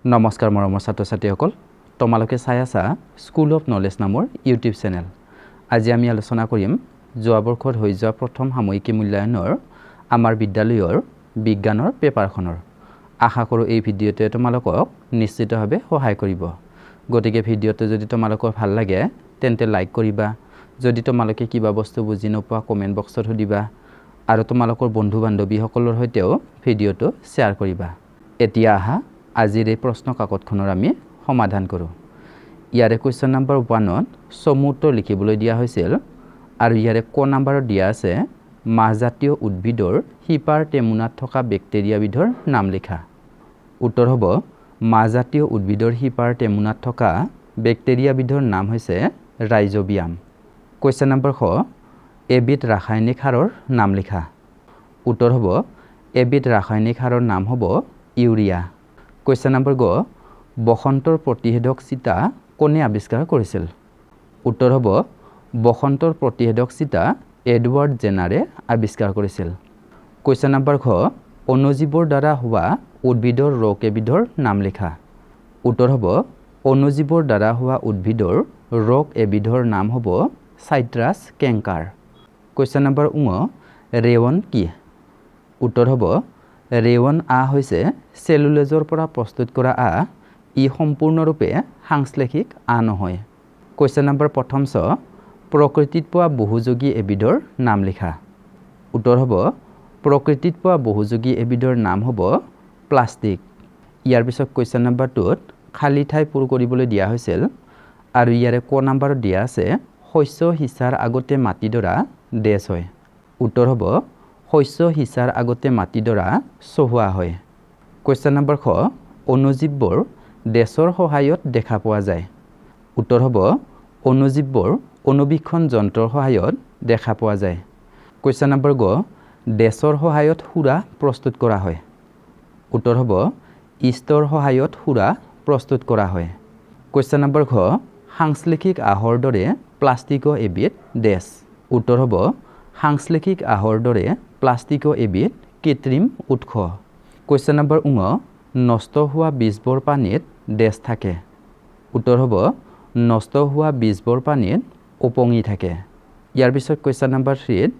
নমস্কাৰ মৰমৰ ছাত্ৰ ছাত্ৰীসকল, তোমালোকে চাই আছা স্কুল অফ নলেজ নামৰ ইউটিউব চেনেল। আজি আমি আলোচনা কৰিম যোৱা বৰ্ষত হৈ যোৱা প্ৰথম সাময়িকী মূল্যায়নৰ আমাৰ বিদ্যালয়ৰ বিজ্ঞানৰ পেপাৰখনৰ। আশা কৰোঁ এই ভিডিঅ'টোৱে তোমালোকক নিশ্চিতভাৱে সহায় কৰিব। গতিকে ভিডিঅ'টো যদি তোমালোকৰ ভাল লাগে তেন্তে লাইক কৰিবা। যদি তোমালোকে কিবা বস্তু বুজি নোপোৱা কমেণ্ট বক্সত সুধিবা আৰু তোমালোকৰ বন্ধু বান্ধৱীসকলৰ সৈতেও ভিডিঅ'টো শ্বেয়াৰ কৰিবা। এতিয়া আহা আজিৰ এই প্ৰশ্ন কাকতখনৰ আমি সমাধান কৰোঁ। ইয়াৰে কুৱেশ্যন নম্বৰ 1ত চমু উত্তৰ লিখিবলৈ দিয়া হৈছিল আৰু ইয়াৰে ক নম্বৰত দিয়া আছে মাহজাতীয় উদ্ভিদৰ শিপাৰ টেমুনাত থকা বেক্টেৰিয়াবিধৰ নাম লিখা। উত্তৰ হ'ব মাহজাতীয় উদ্ভিদৰ শিপাৰ টেমুনাত থকা বেক্টেৰিয়াবিধৰ নাম হৈছে ৰাইজোবিয়াম। কুৱেশ্যন নম্বৰ খ এবিধ ৰাসায়নিক সাৰৰ নাম লিখা। উত্তৰ হ'ব এবিধ ৰাসায়নিক সাৰৰ নাম হ'ব ইউৰিয়া। কুৱেশ্যন নম্বৰ গ বসন্তৰ প্ৰতিষেধক চিতা কোনে আৱিষ্কাৰ কৰিছিল। উত্তৰ হ'ব বসন্তৰ প্ৰতিষেধক চিতা এডৱাৰ্ড জেনাৰে আৱিষ্কাৰ কৰিছিল। কুৱেশ্যন নম্বৰ খ অণুজীৱৰ দ্বাৰা হোৱা উদ্ভিদৰ ৰোগ এবিধৰ নাম লিখা। উত্তৰ হ'ব অণুজীৱৰ দ্বাৰা হোৱা উদ্ভিদৰ ৰোগ এবিধৰ নাম হ'ব চাইট্ৰাছ কেংকাৰ। কুৱেশ্যন নম্বৰ ৰেৱন কি। উত্তৰ হ'ব ৰেৱন হৈছে চেলুলোজৰ পৰা প্ৰস্তুত কৰা ই সম্পূৰ্ণৰূপে সাংশ্লেষিক নহয়। কুৱেশ্যন নম্বৰ প্ৰথম প্ৰকৃতিত পোৱা বহুযোগী এবিধৰ নাম লিখা। উত্তৰ হ'ব প্ৰকৃতিত পোৱা বহুযোগী এবিধৰ নাম হ'ব প্লাষ্টিক। ইয়াৰ পিছত কুৱেশ্যন নম্বৰ 2ত খালী ঠাই পূৰ কৰিবলৈ দিয়া হৈছিল আৰু ইয়াৰে ক নম্বৰত দিয়া আছে শস্য সিঁচাৰ আগতে মাটিডৰা ডেছ হয়। উত্তৰ হ'ব শস্য সিঁচাৰ আগতে মাটিডৰা চহোৱা হয়। কুৱেশ্যন নম্বৰ খ অণুজীৱবোৰ ডেছৰ সহায়ত দেখা পোৱা যায়। উত্তৰ হ'ব অণুজীৱবোৰ অণুবীক্ষণ যন্ত্ৰৰ সহায়ত দেখা পোৱা যায়। কুৱেশ্যন নম্বৰ গ ডেছৰ সহায়ত সুৰা প্ৰস্তুত কৰা হয়। উত্তৰ হ'ব ইষ্টৰ সহায়ত সুৰা প্ৰস্তুত কৰা হয়। কুৱেশ্যন নম্বৰ ঘ সাংশ্লেষিক আহৰ দৰে প্লাষ্টিকো এবিধ ডেছ। উত্তৰ হ'ব সাংশ্লেষিক আহৰ দৰে প্লাষ্টিকো এবিধ কৃত্ৰিম উৎস। কুৱেশ্যন নম্বৰ নষ্ট হোৱা বীজবোৰ পানীত ডেছ থাকে। উত্তৰ হ'ব নষ্ট হোৱা বীজবোৰ পানীত উপঙি থাকে। ইয়াৰ পিছত কুৱেশ্যন নম্বৰ 3ত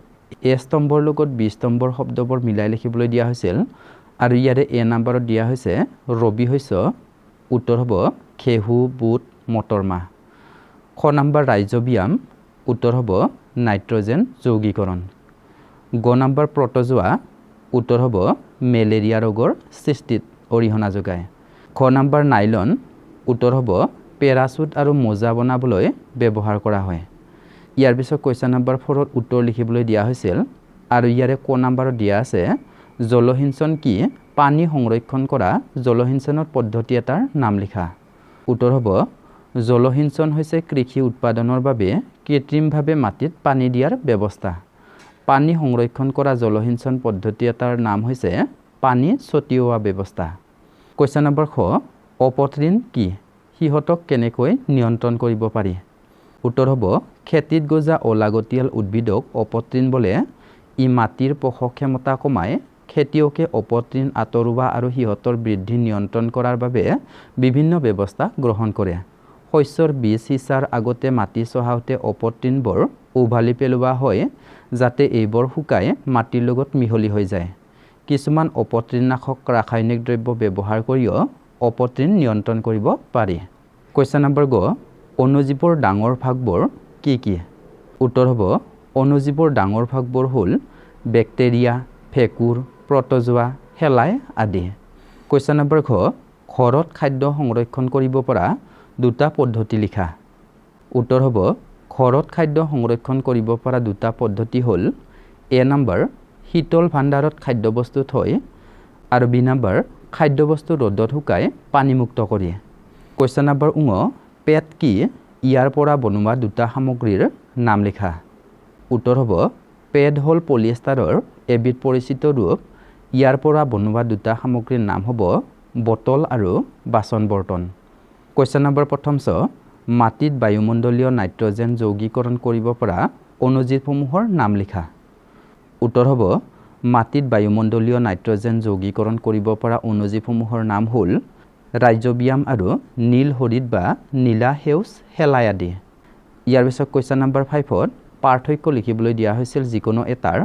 এ স্তম্ভৰ লগত বি স্তম্ভৰ শব্দবোৰ মিলাই লিখিবলৈ দিয়া হৈছিল আৰু ইয়াৰে এ নম্বৰত দিয়া হৈছে ৰবি শস্য। উত্তৰ হ'ব ঘেঁহু, বুট, মটৰ মাহ। খ নম্বৰ ৰাইজোবিয়াম। উত্তৰ হ'ব নাইট্ৰজেন যৌগীকৰণ। গ নম্বৰ প্ৰটজোৱা। উত্তৰ হ'ব মেলেৰিয়া ৰোগৰ সৃষ্টিত অৰিহণা যোগায়। খ নম্বৰ নাইলন। উত্তৰ হ'ব পেৰাচুট আৰু মোজা বনাবলৈ ব্যৱহাৰ কৰা হয়। ইয়াৰ পিছত কুৱেশ্যন নম্বৰ 4ত উত্তৰ লিখিবলৈ দিয়া হৈছিল আৰু ইয়াৰে ক নম্বৰত দিয়া আছে জলসিঞ্চন কি পানী সংৰক্ষণ কৰা জলসিঞ্চনৰ পদ্ধতি এটাৰ নাম লিখা। উত্তৰ হ'ব জলসিঞ্চন হৈছে কৃষি উৎপাদনৰ বাবে কৃত্ৰিমভাৱে মাটিত পানী দিয়াৰ ব্যৱস্থা। পানী সংৰক্ষণ কৰা জলসিঞ্চন পদ্ধতি এটাৰ নাম হৈছে পানী ছটিওৱা ব্যৱস্থা। কুৱেশ্যন নম্বৰ খ অপতৃণ কি সিহঁতক কেনেকৈ নিয়ন্ত্ৰণ কৰিব পাৰি। উত্তৰ হ'ব খেতিত গজা অলাগতিয়াল উদ্ভিদক অপতৃণ বোলে। ই মাটিৰ পোষক ক্ষমতা কমাই খেতিয়কে অপতৃণ আঁতৰোৱা আৰু সিহঁতৰ বৃদ্ধি নিয়ন্ত্ৰণ কৰাৰ বাবে বিভিন্ন ব্যৱস্থা গ্ৰহণ কৰে। শস্যৰ বীজ সিঁচাৰ আগতে মাটি চহাওঁতে অপতৃণবোৰ উভালি পেলোৱা হয় যাতে এইবোৰ শুকাই মাটিৰ লগত মিহলি হৈ যায়। কিছুমান অপতৃণনাশক ৰাসায়নিক দ্ৰব্য ব্যৱহাৰ কৰিও অপতৃণ নিয়ন্ত্ৰণ কৰিব পাৰি। কুৱেশ্যন নম্বৰ গ অণুজীৱৰ ডাঙৰ ভাগবোৰ কি কি। উত্তৰ হ'ব অণুজীৱৰ ডাঙৰ ভাগবোৰ হ'ল বেক্টেৰিয়া, ভেঁকুৰ, প্ৰটজোৱা, শেলাই আদি। কুৱেশ্যন নম্বৰ ঘ ঘৰত খাদ্য সংৰক্ষণ কৰিব পৰা দুটা পদ্ধতি লিখা। উত্তৰ হ'ব ঘৰত খাদ্য সংৰক্ষণ কৰিব পৰা দুটা পদ্ধতি হ'ল এ নম্বৰ শীতল ভাণ্ডাৰত খাদ্যবস্তু থৈ আৰু বি নম্বৰ খাদ্যবস্তু ৰ'দত শুকাই পানীমুক্ত কৰি। কুৱেশ্যন নম্বৰ পেড কি ইয়াৰ পৰা বনোৱা দুটা সামগ্ৰীৰ নাম লিখা। উত্তৰ হ'ব পেড হ'ল পলিয়েষ্টাৰৰ এবিধ পৰিচিত ৰূপ। ইয়াৰ পৰা বনোৱা দুটা সামগ্ৰীৰ নাম হ'ব বটল আৰু বাচন বৰ্তন। কুৱেশ্যন নম্বৰ প্ৰথম মাটিত বায়ুমণ্ডলীয় নাইট্ৰজেন যৌগীকৰণ কৰিব পৰা অণুজীৱসমূহৰ নাম লিখা। উত্তৰ হ'ব মাটিত বায়ুমণ্ডলীয় নাইট্ৰজেন যৌগীকৰণ কৰিব পৰা অণুজীৱসমূহৰ নাম হ'ল ৰাইজোবিয়াম আৰু নীল হৰিত বা নীলা সেউজ শেলাই আদি। ইয়াৰ পিছত কুৱেশ্যন নম্বৰ 5ত পাৰ্থক্য লিখিবলৈ দিয়া হৈছিল যিকোনো এটাৰ।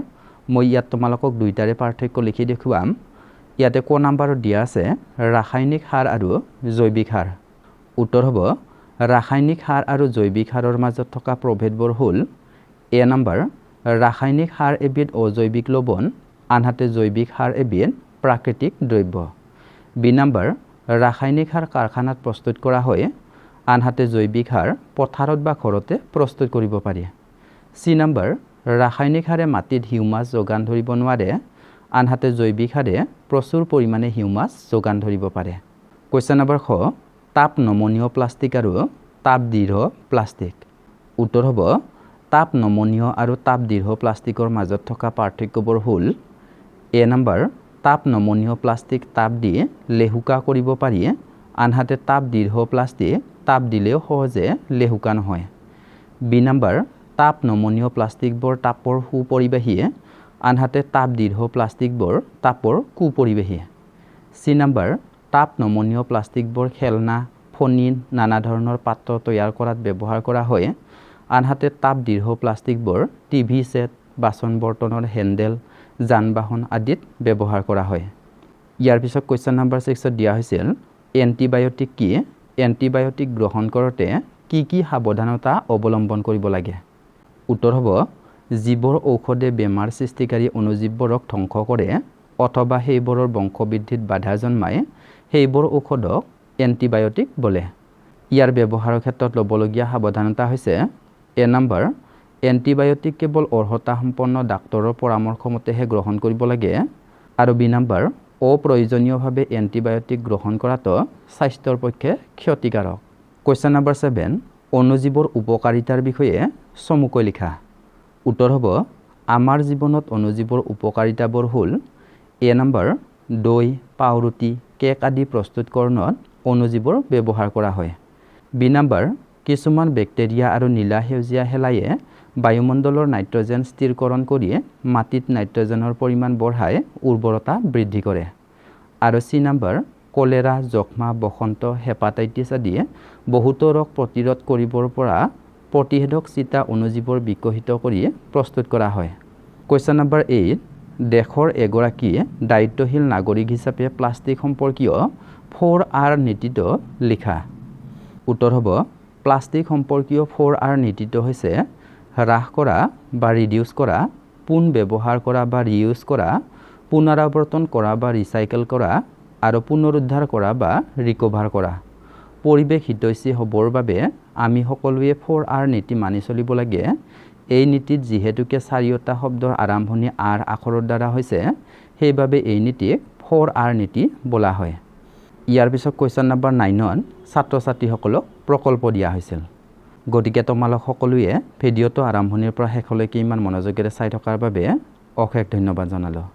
মই ইয়াত তোমালোকক দুইটাৰে পাৰ্থক্য লিখি দেখুৱাম। ইয়াতে ক নাম্বাৰত দিয়া আছে ৰাসায়নিক সাৰ আৰু জৈৱিক সাৰ। উত্তৰ হ'ব ৰাসায়নিক সাৰ আৰু জৈৱিক সাৰৰ মাজত থকা প্ৰভেদবোৰ হ'ল এ নম্বৰ ৰাসায়নিক সাৰ এবিধ অজৈৱিক লৱণ, আনহাতে জৈৱিক সাৰ এবিধ প্ৰাকৃতিক দ্ৰব্য। বি নম্বৰ ৰাসায়নিক সাৰ কাৰখানাত প্ৰস্তুত কৰা হয়, আনহাতে জৈৱিক সাৰ পথাৰত বা ঘৰতে প্ৰস্তুত কৰিব পাৰি। চি নম্বৰ ৰাসায়নিক সাৰে মাটিত হিউমাছ যোগান ধৰিব নোৱাৰে, আনহাতে জৈৱিক সাৰে প্ৰচুৰ পৰিমাণে হিউমাছ যোগান ধৰিব পাৰে। কুৱেশ্যন নম্বৰ খ তাপ নমনীয় প্লাষ্টিক আৰু তাপ দৃঢ় প্লাষ্টিক। উত্তৰ হ'ব তাপ নমনীয় আৰু তাপ দৃঢ় প্লাষ্টিকৰ মাজত থকা পাৰ্থক্যবোৰ হ'ল এ নম্বৰ তাপ নমনীয় প্লাষ্টিক তাপ দি লেহুকা কৰিব পাৰি, আনহাতে তাপ দৃঢ় প্লাষ্টিক তাপ দিলেও সহজে লেহুকা নহয়। বি নম্বৰ তাপ নমনীয় প্লাষ্টিকবোৰ তাপৰ সুপৰিবাহী, আনহাতে তাপ দৃঢ় প্লাষ্টিকবোৰ তাপৰ কুপৰিবাহী। চি নম্বৰ তাপ নমনীয় প্লাষ্টিকবোৰ খেলনা, ফণী, নানা ধৰণৰ পাত্ৰ তৈয়াৰ কৰাত ব্যৱহাৰ কৰা হয়, আনহাতে তাপ দৃঢ় প্লাষ্টিকবোৰ টিভি ছেট, বাচন বৰ্তনৰ হেণ্ডেল, যান বাহন আদিত ব্যৱহাৰ কৰা হয়। ইয়াৰ পিছত কুৱেশ্যন নম্বৰ 6ত দিয়া হৈছিল এণ্টিবায়'টিক কি? এণ্টিবায়'টিক গ্ৰহণ কৰোঁতে কি কি সাৱধানতা অৱলম্বন কৰিব লাগে? উত্তৰ হ'ব যিবোৰ ঔষধে বেমাৰ সৃষ্টিকাৰী অণুজীৱবোৰক ধ্বংস কৰে অথবা সেইবোৰৰ বংশবৃদ্ধিত বাধা জন্মায়, সেইবোৰ ঔষধক এণ্টিবায়'টিক বোলে। ইয়াৰ ব্যৱহাৰৰ ক্ষেত্ৰত ল'বলগীয়া সাৱধানতা হৈছে এ নম্বৰ এণ্টিবায়'টিক কেৱল অৰ্হতাসম্পন্ন ডাক্তৰৰ পৰামৰ্শ মতেহে গ্ৰহণ কৰিব লাগে, আৰু বি নম্বৰ অপ্ৰয়োজনীয়ভাৱে এণ্টিবায়'টিক গ্ৰহণ কৰাটো স্বাস্থ্যৰ পক্ষে ক্ষতিকাৰক। কুৱেশ্যন নম্বৰ 7 অণুজীৱৰ উপকাৰিতাৰ বিষয়ে চমুকৈ লিখা। উত্তৰ হ'ব আমাৰ জীৱনত অণুজীৱৰ উপকাৰিতাবোৰ হ'ল এ নম্বৰ দৈ, পাওৰুটি, কেক আদি প্ৰস্তুতকৰণত অণুজীৱৰ ব্যৱহাৰ কৰা হয়। বি নম্বৰ কিছুমান বেক্টেৰিয়া আৰু নীলা সেউজীয়া শেলাইয়ে বায়ুমণ্ডলৰ নাইট্ৰজেন স্থিৰকৰণ কৰি মাটিত নাইট্ৰজেনৰ পৰিমাণ বঢ়াই উৰ্বৰতা বৃদ্ধি কৰে। আৰু চি নম্বৰ কলেৰা, যক্ষ্মা, বসন্ত, হেপাটাইটিছ আদি বহুতো ৰোগ প্ৰতিৰোধ কৰিবৰ পৰা প্ৰতিষেধক চিটা অণুজীৱৰ বিকশিত কৰি প্ৰস্তুত কৰা হয়। কুৱেশ্যন নম্বৰ 8 দেশৰ এগৰাকী দায়িত্বশীল নাগৰিক হিচাপে প্লাষ্টিক সম্পৰ্কীয় 4R নীতিটো লিখা। উত্তৰ হ'ব প্লাষ্টিক সম্পৰ্কীয় 4R নীতিটো হৈছে হ্ৰাস কৰা বা ৰিডিউচ কৰা, পুন ব্যৱহাৰ কৰা বা ৰিইউজ কৰা, পুনৰাৱৰ্তন কৰা বা ৰিচাইকেল কৰা, আৰু পুনৰুদ্ধাৰ কৰা বা ৰিকভাৰ কৰা। পৰিৱেশ হিতৈষী হ'বৰ বাবে আমি সকলোৱে 4R নীতি মানি চলিব লাগে। এই নীতিত যিহেতুকে চাৰিওটা শব্দৰ আৰম্ভণি R আখৰৰ দ্বাৰা হৈছে, সেইবাবে এই নীতিক 4R নীতি বোলা হয়। ইয়াৰ পিছত কুৱেশ্যন নম্বৰ 9ত ছাত্ৰ ছাত্ৰীসকলক প্ৰকল্প দিয়া হৈছিল। গতিকে তোমালোক সকলোৱে ভিডিঅ'টো আৰম্ভণিৰ পৰা শেষলৈকে ইমান মনোযোগেৰে চাই থকাৰ বাবে অশেষ ধন্যবাদ জনালোঁ।